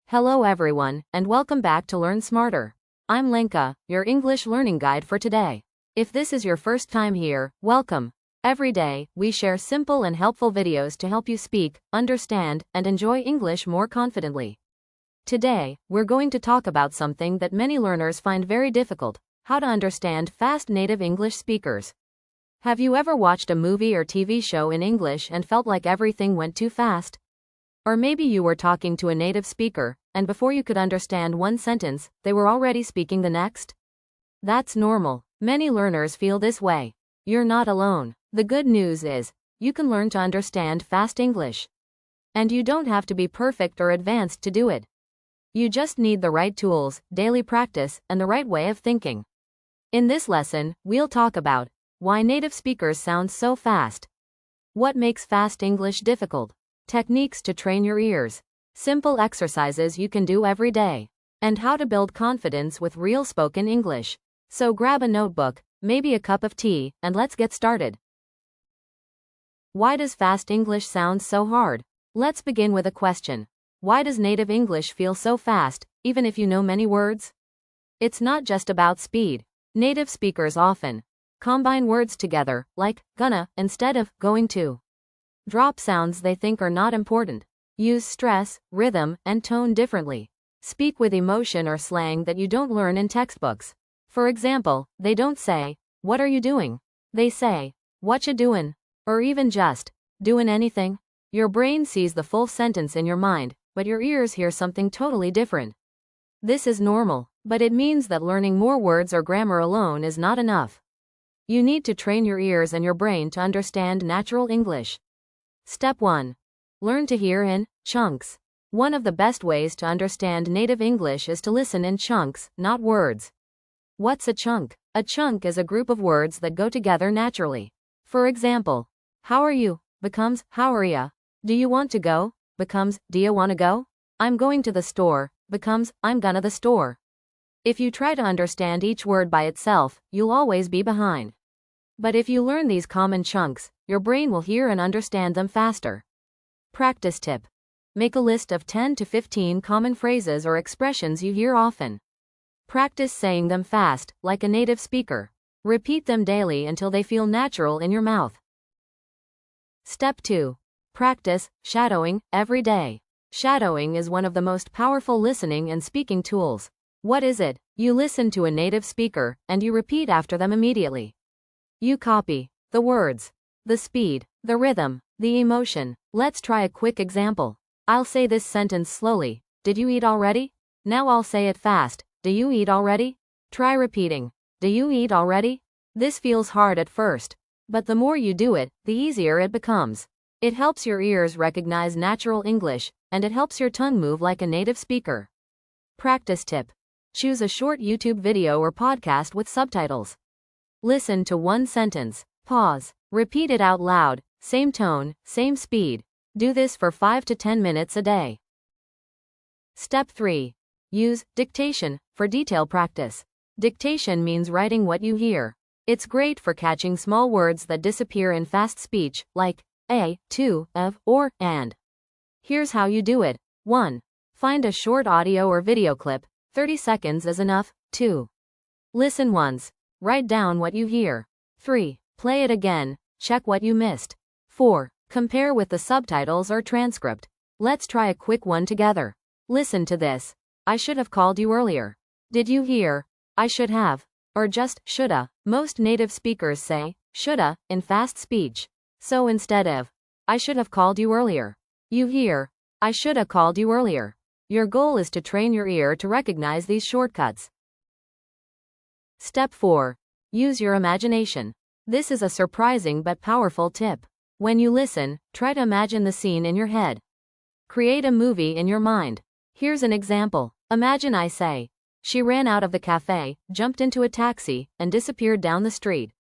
Hello everyone, and welcome back to Learn Smarter. I'm Lenka, your English learning guide for today. If this is your first time here, welcome. Every day, we share simple and helpful videos to help you speak, understand, and enjoy English more confidently. Today, we're going to talk about something that many learners find very difficult: how to understand fast native English speakers. Have you ever watched a movie or TV show in English and felt like everything went too fast? Or maybe you were talking to a native speaker, and before you could understand one sentence, they were already speaking the next? That's normal. Many learners feel this way. You're not alone. The good news is, you can learn to understand fast English. And you don't have to be perfect or advanced to do it. You just need the right tools, daily practice, and the right way of thinking. In this lesson, we'll talk about why native speakers sound so fast, what makes fast English difficult, techniques to train your ears, simple exercises you can do every day, and how to build confidence with real spoken English. So grab a notebook, maybe a cup of tea, and let's get started. Why does fast English sound so hard? Let's begin with a question. Why does native English feel so fast, even if you know many words? It's not just about speed. Native speakers often combine words together, like gonna, instead of going to. Drop sounds they think are not important. Use stress, rhythm, and tone differently. Speak with emotion or slang that you don't learn in textbooks. For example, they don't say, "What are you doing?" They say, "What you doin'?" Or even just, "Doing anything?" Your brain sees the full sentence in your mind, but your ears hear something totally different. This is normal, but it means that learning more words or grammar alone is not enough. You need to train your ears and your brain to understand natural English. Step 1. Learn to hear in chunks. One of the best ways to understand native English is to listen in chunks, not words. What's a chunk? A chunk is a group of words that go together naturally. For example, how are you becomes how are ya. Do you want to go becomes do you want to go. I'm going to the store becomes I'm gonna the store. If you try to understand each word by itself, you'll always be behind. But if you learn these common chunks, your brain will hear and understand them faster. Practice tip. Make a list of 10 to 15 common phrases or expressions you hear often. Practice saying them fast, like a native speaker. Repeat them daily until they feel natural in your mouth. Step 2. Practice shadowing every day. Shadowing is one of the most powerful listening and speaking tools. What is it? You listen to a native speaker, and you repeat after them immediately. You copy the words, the speed, the rhythm, the emotion. Let's try a quick example. I'll say this sentence slowly. Did you eat already? Now I'll say it fast. Do you eat already? Try repeating. Do you eat already? This feels hard at first, but the more you do it, the easier it becomes. It helps your ears recognize natural English, and it helps your tongue move like a native speaker. Practice tip. Choose a short YouTube video or podcast with subtitles. Listen to one sentence, pause, repeat it out loud, same tone, same speed. Do this for 5 to 10 minutes a day. Step 3. Use dictation for detail practice. Dictation means writing what you hear. It's great for catching small words that disappear in fast speech, like a, to, of, or, and. Here's how you do it. 1. Find a short audio or video clip. 30 seconds is enough. 2. Listen once. Write down what you hear. 3. Play it again. Check what you missed. 4. Compare with the subtitles or transcript. Let's try a quick one together. Listen to this. I should have called you earlier. Did you hear? I should have. Or just shoulda. Most native speakers say shoulda in fast speech. So instead of I should have called you earlier, you hear I shoulda called you earlier. Your goal is to train your ear to recognize these shortcuts. Step 4. Use your imagination. This is a surprising but powerful tip. When you listen, try to imagine the scene in your head. Create a movie in your mind. Here's an example. Imagine I say, she ran out of the cafe, jumped into a taxi, and disappeared down the street.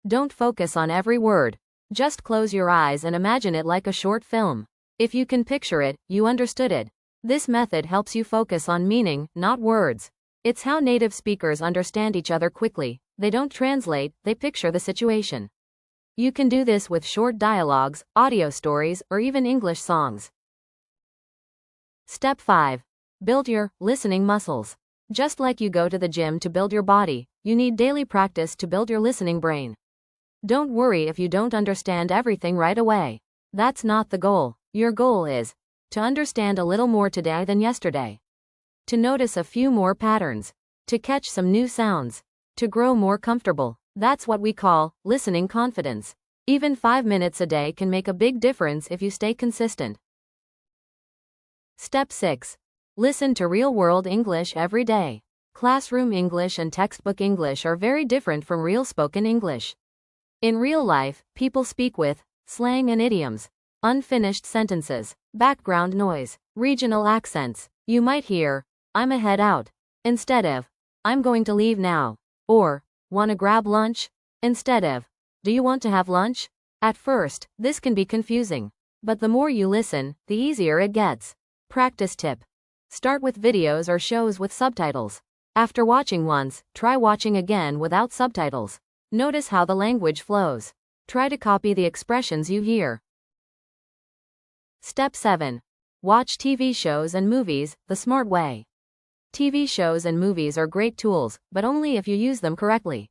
Don't focus on every word. Just close your eyes and imagine it like a short film. If you can picture it, you understood it. This method helps you focus on meaning, not words. It's how native speakers understand each other quickly. They don't translate, they picture the situation. You can do this with short dialogues, audio stories, or even English songs. Step 5. Build your listening muscles. Just like you go to the gym to build your body, you need daily practice to build your listening brain. Don't worry if you don't understand everything right away. That's not the goal. Your goal is to understand a little more today than yesterday, to notice a few more patterns, to catch some new sounds, to grow more comfortable. That's what we call listening confidence. Even 5 minutes a day can make a big difference if you stay consistent. Step 6. Listen to real-world English every day. Classroom English and textbook English are very different from real spoken English. In real life, people speak with slang and idioms, unfinished sentences, background noise, regional accents. You might hear, "I'm a head out," instead of, "I'm going to leave now," or, "Wanna grab lunch?" instead of, "Do you want to have lunch?" At first, this can be confusing, but the more you listen, the easier it gets. Practice tip. Start with videos or shows with subtitles. After watching once, try watching again without subtitles. Notice how the language flows. Try to copy the expressions you hear. Step 7. Watch TV shows and movies the smart way. TV shows and movies are great tools, but only if you use them correctly.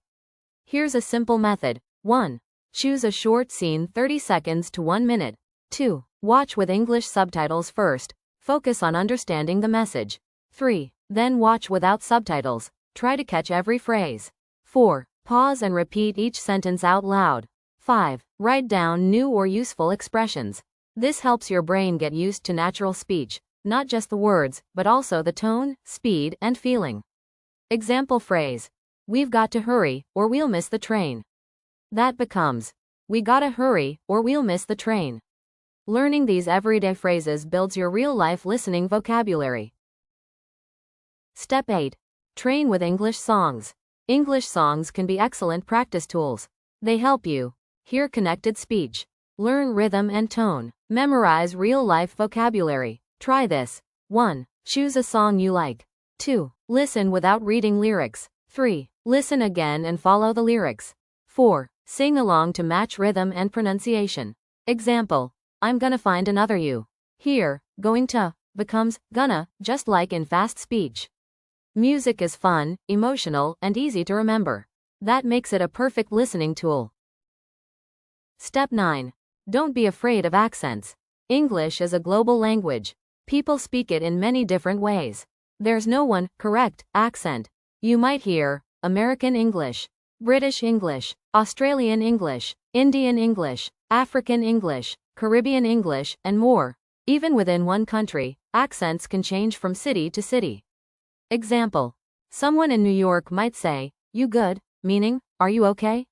Here's a simple method. 1. Choose a short scene 30 seconds to 1 minute. 2. Watch with English subtitles first. Focus on understanding the message. 3. Then watch without subtitles. Try to catch every phrase. 4. Pause and repeat each sentence out loud. 5. Write down new or useful expressions. This helps your brain get used to natural speech, not just the words, but also the tone, speed, and feeling. Example phrase. We've got to hurry, or we'll miss the train. That becomes, we gotta hurry, or we'll miss the train. Learning these everyday phrases builds your real-life listening vocabulary. Step 8. Train with English songs. English songs can be excellent practice tools. They help you hear connected speech, learn rhythm and tone, memorize real-life vocabulary. Try this. 1. Choose a song you like. 2. Listen without reading lyrics. 3. Listen again and follow the lyrics. 4. Sing along to match rhythm and pronunciation. Example. I'm gonna find another you. Here, going to becomes gonna, just like in fast speech. Music is fun, emotional, and easy to remember. That makes it a perfect listening tool. Step 9. Don't be afraid of accents. English is a global language. People speak it in many different ways. There's no one correct accent. You might hear American English, British English, Australian English, Indian English, African English, Caribbean English, and more. Even within one country, accents can change from city to city. Example. Someone in New York might say, "You good?" meaning, "Are you okay?"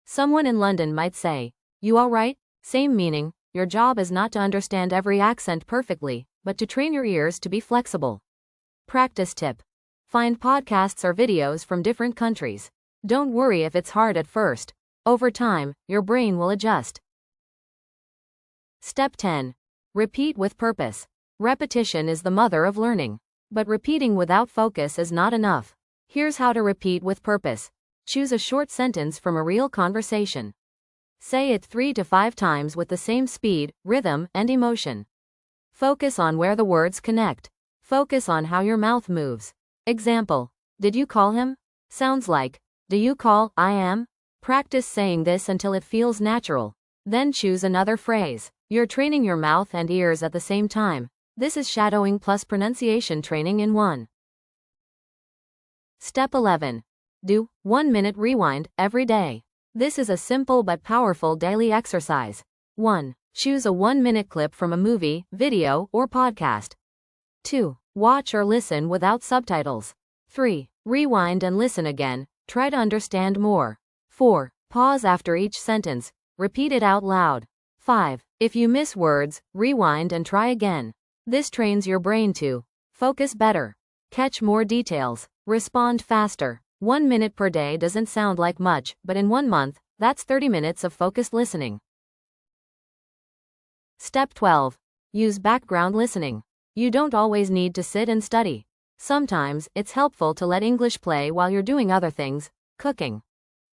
Someone in London might say, "You all right?" Same meaning. Your job is not to understand every accent perfectly, but to train your ears to be flexible. Practice tip. Find podcasts or videos from different countries. Don't worry if it's hard at first. Over time, your brain will adjust. Step 10. Repeat with purpose. Repetition is the mother of learning. But repeating without focus is not enough. Here's how to repeat with purpose. Choose a short sentence from a real conversation. Say it 3 to 5 times with the same speed, rhythm, and emotion. Focus on where the words connect. Focus on how your mouth moves. Example. Did you call him? Sounds like, do you call I am? Practice saying this until it feels natural. Then choose another phrase. You're training your mouth and ears at the same time. This is shadowing plus pronunciation training in one. Step 11. Do 1-minute rewind every day. This is a simple but powerful daily exercise. 1. Choose a 1-minute clip from a movie, video, or podcast. 2. Watch or listen without subtitles. 3. Rewind and listen again. Try to understand more. 4. Pause after each sentence. Repeat it out loud. 5. If you miss words, rewind and try again. This trains your brain to focus better, catch more details, respond faster. 1 minute per day doesn't sound like much, but in 1 month, that's 30 minutes of focused listening. Step 12. Use background listening. You don't always need to sit and study. Sometimes, it's helpful to let English play while you're doing other things, cooking,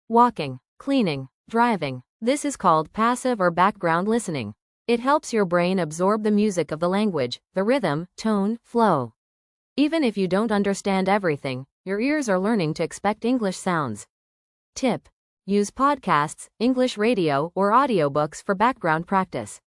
walking, cleaning, driving. This is called passive or background listening. It helps your brain absorb the music of the language, the rhythm, tone, flow. Even if you don't understand everything, your ears are learning to expect English sounds. Tip: use podcasts, English radio, or audiobooks for background practice.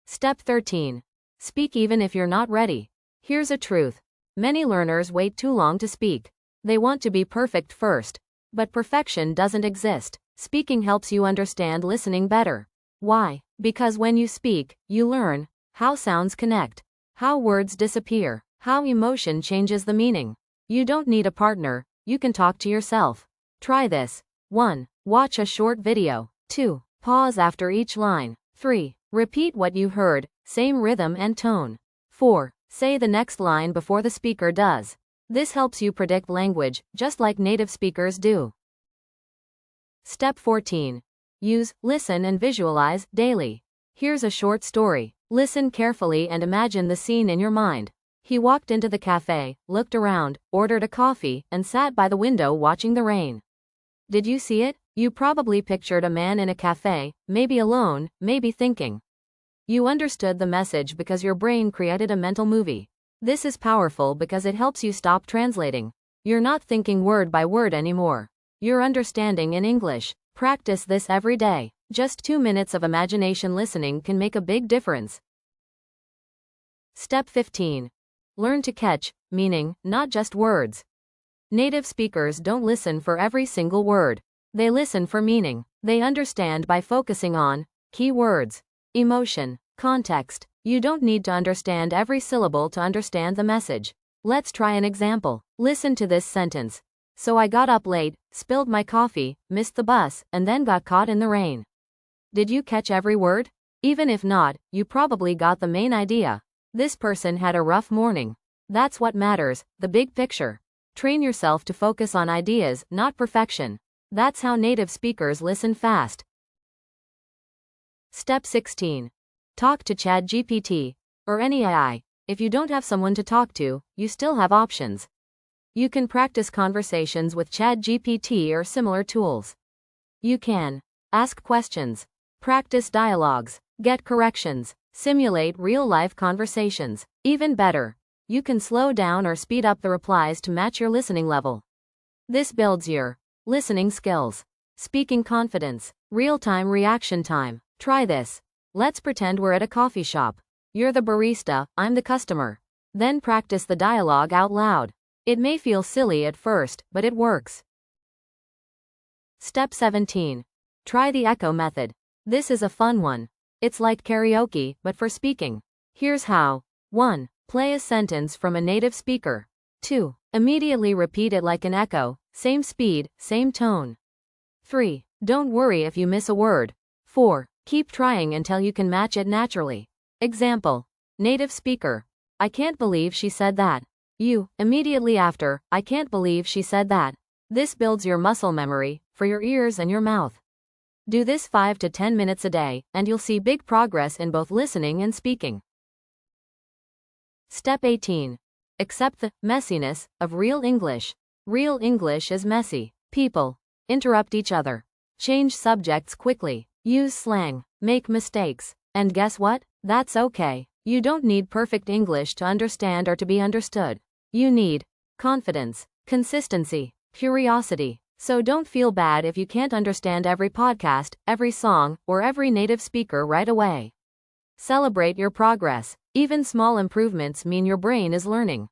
Step 13. Speak even if you're not ready. Here's a truth. Many learners wait too long to speak. They want to be perfect first. But perfection doesn't exist. Speaking helps you understand listening better. Why? Because when you speak, you learn how sounds connect, how words disappear, how emotion changes the meaning. You don't need a partner, you can talk to yourself. Try this. 1. Watch a short video. 2. Pause after each line. 3. Repeat what you heard, same rhythm and tone. 4. Say the next line before the speaker does. This helps you predict language, just like native speakers do. Step 14. Use listen and visualize daily. Here's a short story. Listen carefully and imagine the scene in your mind. He walked into the cafe, looked around, ordered a coffee, and sat by the window watching the rain. Did you see it? You probably pictured a man in a cafe, maybe alone, maybe thinking. You understood the message because your brain created a mental movie. This is powerful because it helps you stop translating. You're not thinking word by word anymore. You're understanding in English. Practice this every day. Just 2 minutes of imagination listening can make a big difference. Step 15. Learn to catch meaning, not just words. Native speakers don't listen for every single word. They listen for meaning. They understand by focusing on key words, emotion, context. You don't need to understand every syllable to understand the message. Let's try an example. Listen to this sentence. So I got up late, spilled my coffee, missed the bus, and then got caught in the rain. Did you catch every word? Even if not, you probably got the main idea. This person had a rough morning. That's what matters, the big picture. Train yourself to focus on ideas, not perfection. That's how native speakers listen fast. Step 16. Talk to ChatGPT, or any AI. If you don't have someone to talk to, you still have options. You can practice conversations with ChatGPT or similar tools. You can ask questions, practice dialogues, get corrections, simulate real-life conversations. Even better, you can slow down or speed up the replies to match your listening level. This builds your listening skills, speaking confidence, real-time reaction time. Try this. Let's pretend we're at a coffee shop. You're the barista, I'm the customer. Then practice the dialogue out loud. It may feel silly at first, but it works. Step 17. Try the echo method. This is a fun one. It's like karaoke, but for speaking. Here's how. 1. Play a sentence from a native speaker. 2. Immediately repeat it like an echo, same speed, same tone. 3. Don't worry if you miss a word. 4. Keep trying until you can match it naturally. Example. Native speaker. I can't believe she said that. You, immediately after, I can't believe she said that. This builds your muscle memory, for your ears and your mouth. Do this 5 to 10 minutes a day, and you'll see big progress in both listening and speaking. Step 18. Accept the messiness of real English. Real English is messy. People interrupt each other, change subjects quickly, use slang, make mistakes. And guess what? That's okay. You don't need perfect English to understand or to be understood. You need confidence, consistency, curiosity. So don't feel bad if you can't understand every podcast, every song, or every native speaker right away. Celebrate your progress. Even small improvements mean your brain is learning.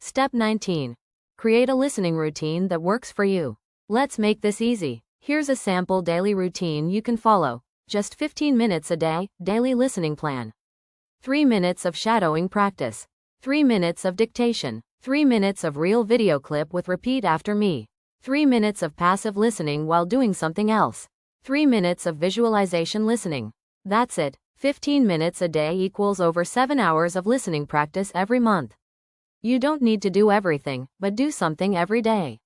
Step 19. Create a listening routine that works for you. Let's make this easy. Here's a sample daily routine you can follow. Just 15 minutes a day, daily listening plan. 3 minutes of shadowing practice. 3 minutes of dictation. 3 minutes of real video clip with repeat after me. 3 minutes of passive listening while doing something else. 3 minutes of visualization listening. That's it. 15 minutes a day equals over 7 hours of listening practice every month. You don't need to do everything, but do something every day.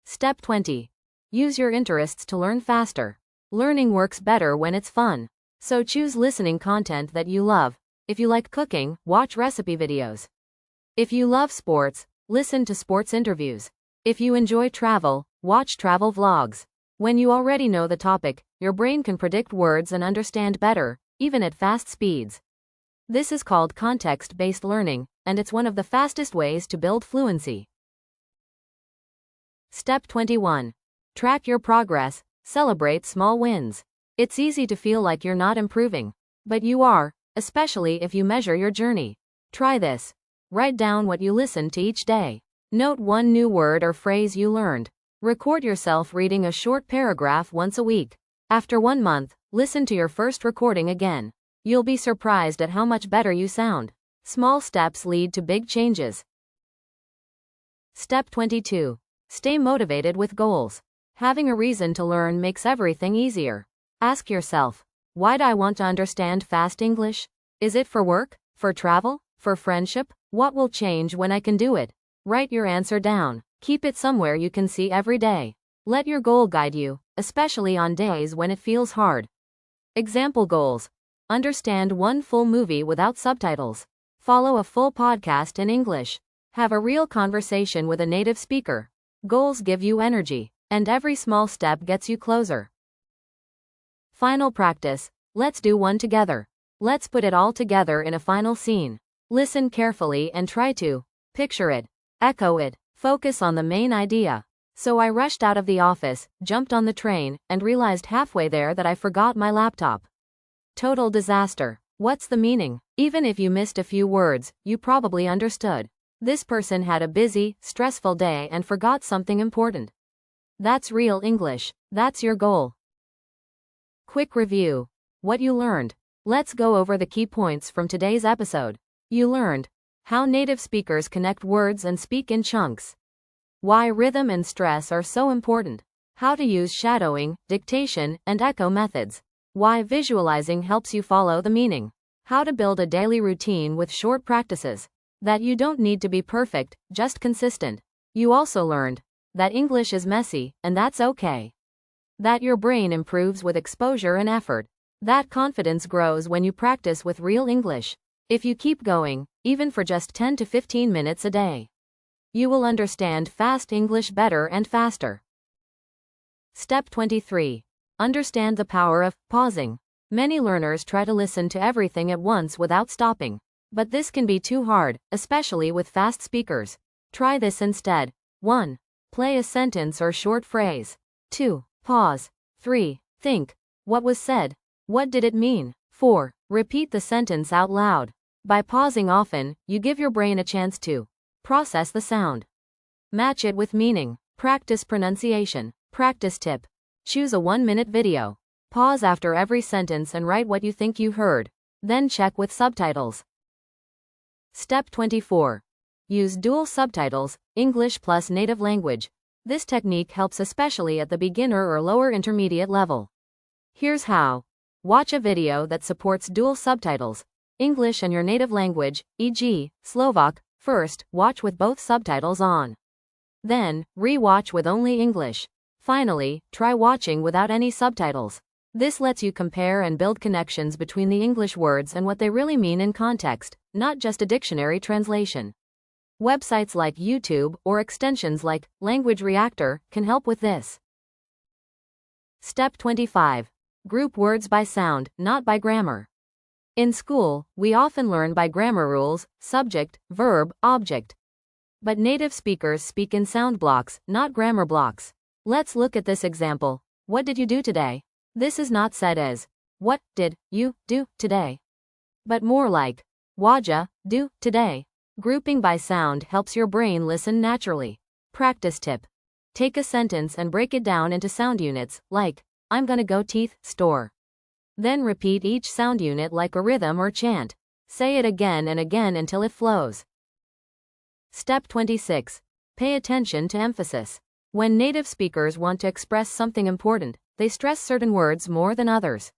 Step 20. Use your interests to learn faster. Learning works better when it's fun. So choose listening content that you love. If you like cooking, watch recipe videos. If you love sports, listen to sports interviews. If you enjoy travel, watch travel vlogs. When you already know the topic, your brain can predict words and understand better, even at fast speeds. This is called context-based learning, and it's one of the fastest ways to build fluency. Step 21. Track your progress, celebrate small wins. It's easy to feel like you're not improving, but you are, especially if you measure your journey. Try this. Write down what you listened to each day. Note one new word or phrase you learned. Record yourself reading a short paragraph once a week. After 1 month, listen to your first recording again. You'll be surprised at how much better you sound. Small steps lead to big changes. Step 22. Stay motivated with goals. Having a reason to learn makes everything easier. Ask yourself, why do I want to understand fast English? Is it for work? For travel? For friendship? What will change when I can do it? Write your answer down. Keep it somewhere you can see every day. Let your goal guide you, especially on days when it feels hard. Example goals. Understand one full movie without subtitles. Follow a full podcast in English. Have a real conversation with a native speaker. Goals give you energy, and every small step gets you closer. Final practice. Let's do one together. Let's put it all together in a final scene. Listen carefully and try to picture it, echo it, focus on the main idea. So I rushed out of the office, jumped on the train, and realized halfway there that I forgot my laptop. Total disaster. What's the meaning? Even if you missed a few words, you probably understood. This person had a busy, stressful day and forgot something important. That's real English. That's your goal. Quick review. What you learned. Let's go over the key points from today's episode. You learned how native speakers connect words and speak in chunks. Why rhythm and stress are so important. How to use shadowing, dictation, and echo methods. Why visualizing helps you follow the meaning. How to build a daily routine with short practices. That you don't need to be perfect, just consistent. You also learned that English is messy, and that's okay. That your brain improves with exposure and effort. That confidence grows when you practice with real English. If you keep going, even for just 10 to 15 minutes a day, you will understand fast English better and faster. Step 23. Understand the power of pausing. Many learners try to listen to everything at once without stopping. But this can be too hard, especially with fast speakers. Try this instead. 1. Play a sentence or short phrase. 2. Pause. 3. Think. What was said? What did it mean? 4. Repeat the sentence out loud. By pausing often, you give your brain a chance to process the sound. Match it with meaning. Practice pronunciation. Practice tip. Choose a 1-minute video. Pause after every sentence and write what you think you heard. Then check with subtitles. Step 24. Use dual subtitles, English plus native language. This technique helps especially at the beginner or lower intermediate level. Here's how. Watch a video that supports dual subtitles, English and your native language, e.g., Slovak. First, watch with both subtitles on. Then, re-watch with only English. Finally, try watching without any subtitles. This lets you compare and build connections between the English words and what they really mean in context, not just a dictionary translation. Websites like YouTube or extensions like Language Reactor can help with this. Step 25. Group words by sound, not by grammar. In school, we often learn by grammar rules, subject, verb, object. But native speakers speak in sound blocks, not grammar blocks. Let's look at this example. What did you do today? This is not said as, what did you do today? But more like, what'ja do today? Grouping by sound helps your brain listen naturally. Practice tip. Take a sentence and break it down into sound units, like, I'm gonna go teeth store. Then repeat each sound unit like a rhythm or chant. Say it again and again until it flows. Step 26. Pay attention to emphasis. When native speakers want to express something important, they stress certain words more than others.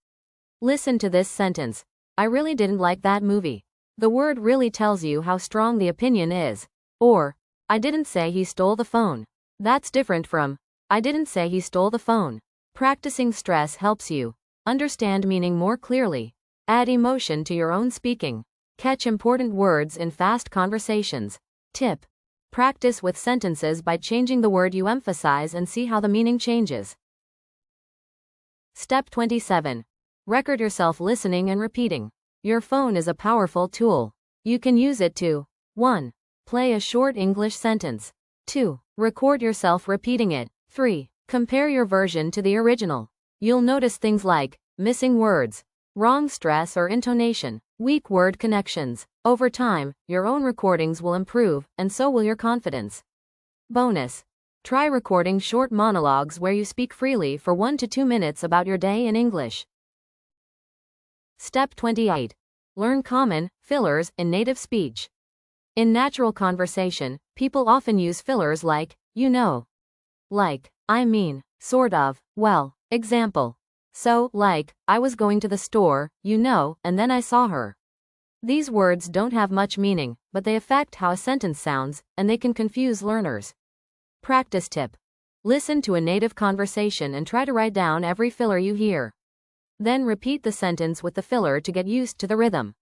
Listen to this sentence. I really didn't like that movie. The word really tells you how strong the opinion is. Or, I didn't say he stole the phone. That's different from, I didn't say he stole the phone. Practicing stress helps you understand meaning more clearly. Add emotion to your own speaking. Catch important words in fast conversations. Tip. Practice with sentences by changing the word you emphasize and see how the meaning changes. Step 27. Record yourself listening and repeating. Your phone is a powerful tool. You can use it to 1. Play a short English sentence. 2. Record yourself repeating it. 3. Compare your version to the original. You'll notice things like missing words, wrong stress or intonation, weak word connections. Over time, your own recordings will improve, and so will your confidence. Bonus. Try recording short monologues where you speak freely for 1 to 2 minutes about your day in English. Step 28. Learn common fillers in native speech. In natural conversation, people often use fillers like, you know, like, I mean, sort of, well, example. So, like, I was going to the store, you know, and then I saw her. These words don't have much meaning, but they affect how a sentence sounds, and they can confuse learners. Practice tip. Listen to a native conversation and try to write down every filler you hear. Then repeat the sentence with the filler to get used to the rhythm.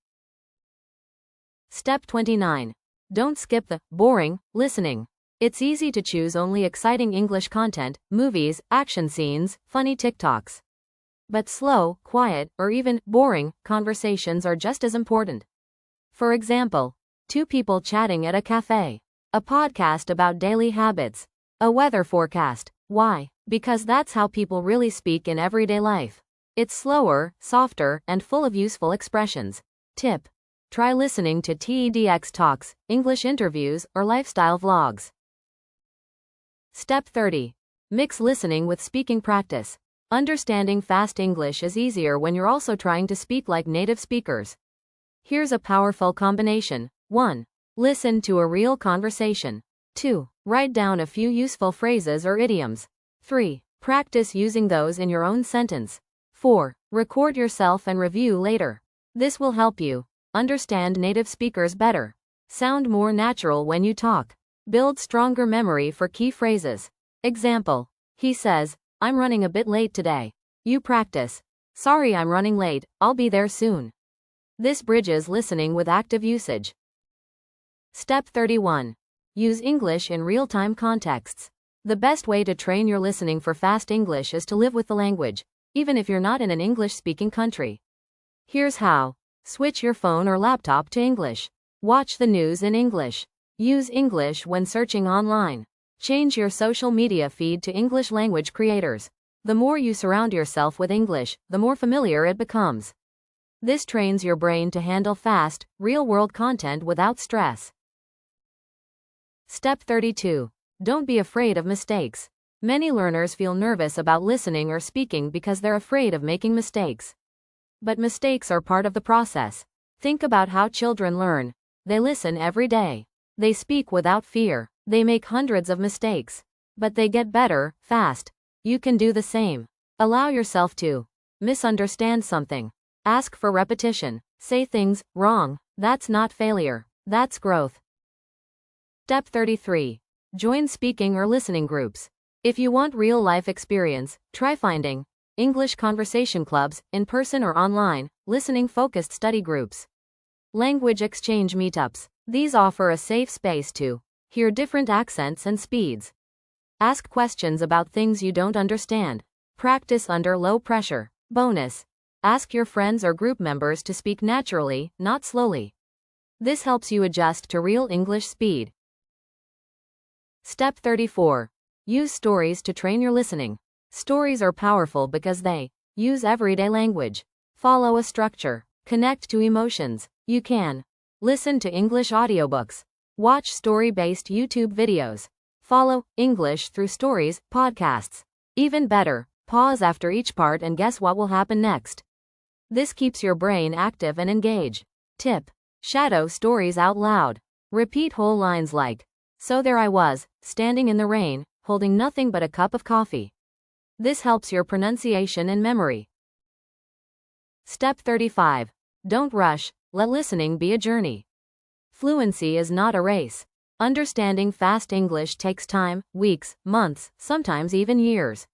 Step 29. Don't skip the boring listening. It's easy to choose only exciting English content, movies, action scenes, funny TikToks. But slow, quiet, or even boring conversations are just as important. For example, 2 people chatting at a cafe, a podcast about daily habits, a weather forecast. Why? Because that's how people really speak in everyday life. It's slower, softer, and full of useful expressions. Tip. Try listening to TEDx talks, English interviews, or lifestyle vlogs. Step 30. Mix listening with speaking practice. Understanding fast English is easier when you're also trying to speak like native speakers. Here's a powerful combination. 1. Listen to a real conversation. 2. Write down a few useful phrases or idioms. 3. Practice using those in your own sentence. 4. Record yourself and review later. This will help you understand native speakers better, sound more natural when you talk, build stronger memory for key phrases. Example. He says, I'm running a bit late today. You practice. Sorry, I'm running late, I'll be there soon. This bridges listening with active usage. Step 31. Use English in real-time contexts. The best way to train your listening for fast English is to live with the language, even if you're not in an English-speaking country. Here's how. Switch your phone or laptop to English. Watch the news in English. Use English when searching online. Change your social media feed to English language creators. The more you surround yourself with English, the more familiar it becomes. This trains your brain to handle fast, real-world content without stress. Step 32. Don't be afraid of mistakes. Many learners feel nervous about listening or speaking because they're afraid of making mistakes. But mistakes are part of the process. Think about how children learn. They listen every day. They speak without fear. They make hundreds of mistakes. But they get better, fast. You can do the same. Allow yourself to misunderstand something. Ask for repetition. Say things wrong. That's not failure. That's growth. Step 33. Join speaking or listening groups. If you want real-life experience, try finding English conversation clubs, in person or online, listening-focused study groups, language exchange meetups. These offer a safe space to hear different accents and speeds. Ask questions about things you don't understand. Practice under low pressure. Bonus. Ask your friends or group members to speak naturally, not slowly. This helps you adjust to real English speed. Step 34. Use stories to train your listening. Stories are powerful because they use everyday language, follow a structure, connect to emotions. You can listen to English audiobooks, watch story-based YouTube videos, follow English through stories, podcasts. Even better, pause after each part and guess what will happen next. This keeps your brain active and engaged. Tip. Shadow stories out loud. Repeat whole lines like, so there I was, standing in the rain, holding nothing but a cup of coffee. This helps your pronunciation and memory. Step 35. Don't rush, let listening be a journey. Fluency is not a race. Understanding fast English takes time, weeks, months, sometimes even years.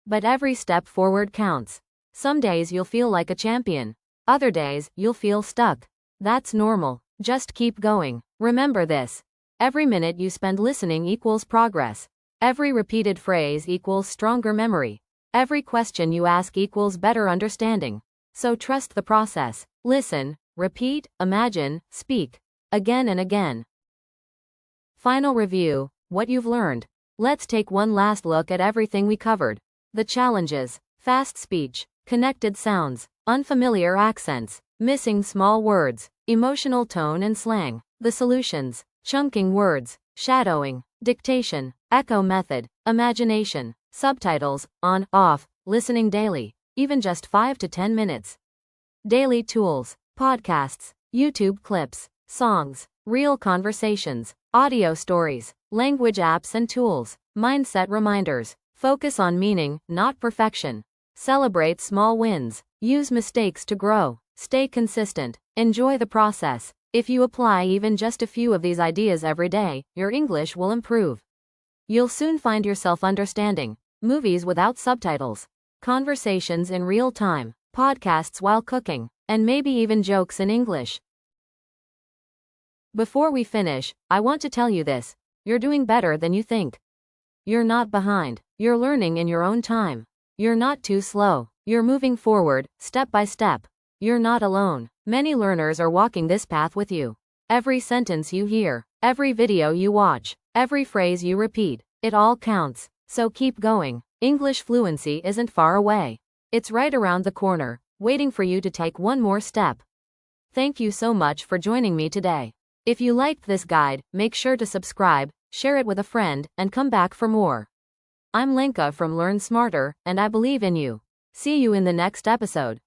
But every step forward counts. Some days you'll feel like a champion. Other days, you'll feel stuck. That's normal. Just keep going. Remember this. Every minute you spend listening equals progress. Every repeated phrase equals stronger memory. Every question you ask equals better understanding. So trust the process. Listen, repeat, imagine, speak. Again and again. Final review, what you've learned. Let's take one last look at everything we covered. The challenges: fast speech, connected sounds, unfamiliar accents, missing small words, emotional tone and slang. The solutions: chunking words, shadowing, dictation, echo method, imagination, subtitles, on, off, listening daily, even just 5 to 10 minutes. Daily tools: podcasts, YouTube clips, songs, real conversations, audio stories, language apps and tools, mindset reminders. Focus on meaning, not perfection. Celebrate small wins. Use mistakes to grow. Stay consistent. Enjoy the process. If you apply even just a few of these ideas every day, your English will improve. You'll soon find yourself understanding movies without subtitles, conversations in real time, podcasts while cooking, and maybe even jokes in English. Before we finish, I want to tell you this: you're doing better than you think. You're not behind. You're learning in your own time. You're not too slow. You're moving forward, step by step. You're not alone. Many learners are walking this path with you. Every sentence you hear, every video you watch, every phrase you repeat, it all counts. So keep going. English fluency isn't far away. It's right around the corner, waiting for you to take one more step. Thank you so much for joining me today. If you liked this guide, make sure to subscribe, share it with a friend, and come back for more. I'm Lenka from Learn Smarter, and I believe in you. See you in the next episode.